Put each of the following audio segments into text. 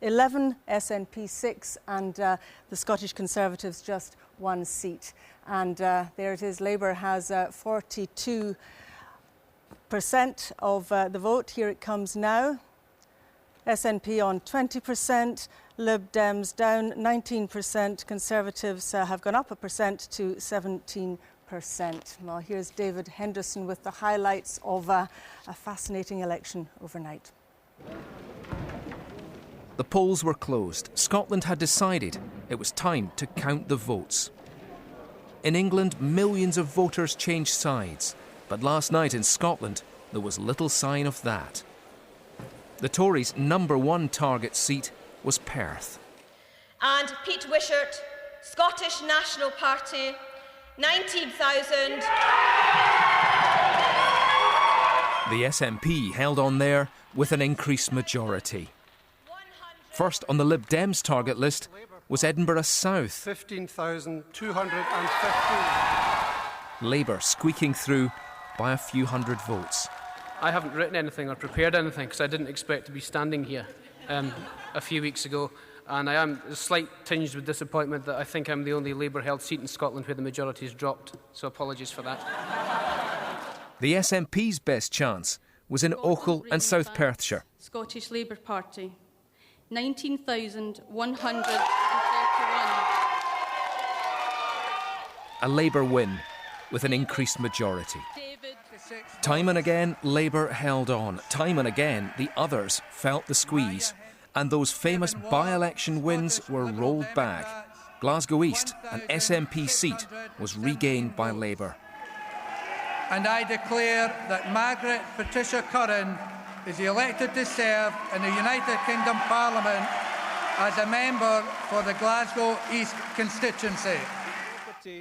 11, SNP 6, and the Scottish Conservatives just 1 seat. And there it is. Labour has 42% of the vote. Here it comes now. SNP on 20%, Lib Dems down 19%, Conservatives have gone up 1% to 17%. Well, here's David Henderson with the highlights of a fascinating election overnight. The polls were closed. Scotland had decided it was time to count the votes. In England, millions of voters changed sides. But last night in Scotland, there was little sign of that. The Tories' #1 target seat was Perth. And Pete Wishart, Scottish National Party, 19,000. The SNP held on there with an increased majority. First on the Lib Dems target list was Edinburgh South. 15,215. Labour squeaking through by a few hundred votes. I haven't written anything or prepared anything because I didn't expect to be standing here a few weeks ago, and I am a slight tinged with disappointment that I think I'm the only Labour-held seat in Scotland where the majority has dropped, so apologies for that. The SNP's best chance was in Ochil and South Perthshire. Scottish Labour Party, 19,131. A Labour win with an increased majority. Time and again, Labour held on. Time and again, the others felt the squeeze. And those famous by-election wins were rolled back. Glasgow East, an SNP seat, was regained by Labour. And I declare that Margaret Patricia Curran is elected to serve in the United Kingdom Parliament as a member for the Glasgow East constituency.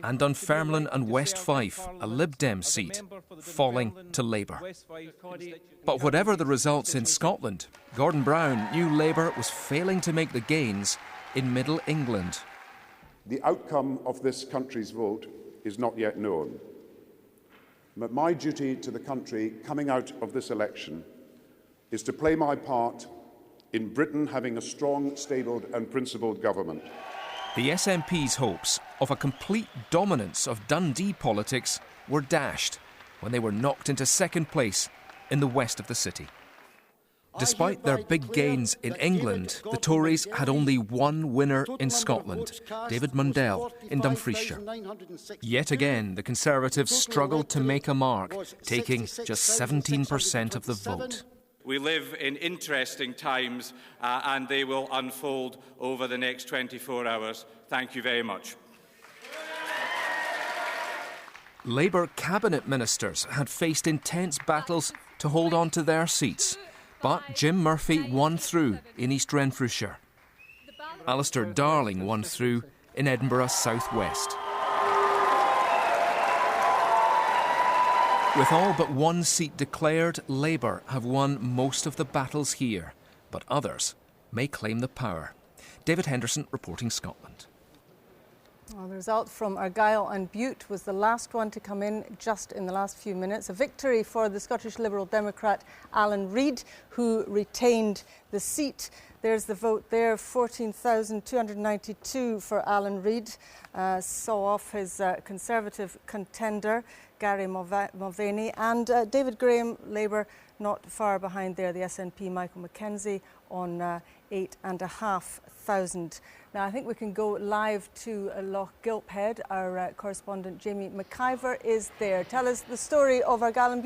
And Dunfermline and West Fife, a Lib Dem seat, falling to Labour. But whatever the results in Scotland, Gordon Brown knew Labour was failing to make the gains in Middle England. The outcome of this country's vote is not yet known. But my duty to the country coming out of this election is to play my part in Britain having a strong, stable and principled government. The SNP's hopes of a complete dominance of Dundee politics were dashed when they were knocked into second place in the west of the city. Despite their big gains in England, the Tories had only one winner in Scotland, David Mundell in Dumfriesshire. Yet again, the Conservatives struggled to make a mark, taking just 17% of the vote. We live in interesting times and they will unfold over the next 24 hours. Thank you very much. Labour cabinet ministers had faced intense battles to hold on to their seats, but Jim Murphy won through in East Renfrewshire. Alistair Darling won through in Edinburgh South West. With all but one seat declared, Labour have won most of the battles here, but others may claim the power. David Henderson reporting Scotland. Well, the result from Argyll and Bute was the last one to come in just in the last few minutes. A victory for the Scottish Liberal Democrat Alan Reid, who retained the seat. There's the vote there, 14,292 for Alan Reid. Saw off his Conservative contender, Gary Mulvaney, and David Graham, Labour, not far behind there, the SNP Michael Mackenzie on 8,500. Now, I think we can go live to Loch Gilphead. Our correspondent Jamie McIver is there. Tell us the story of Argyll and Bute.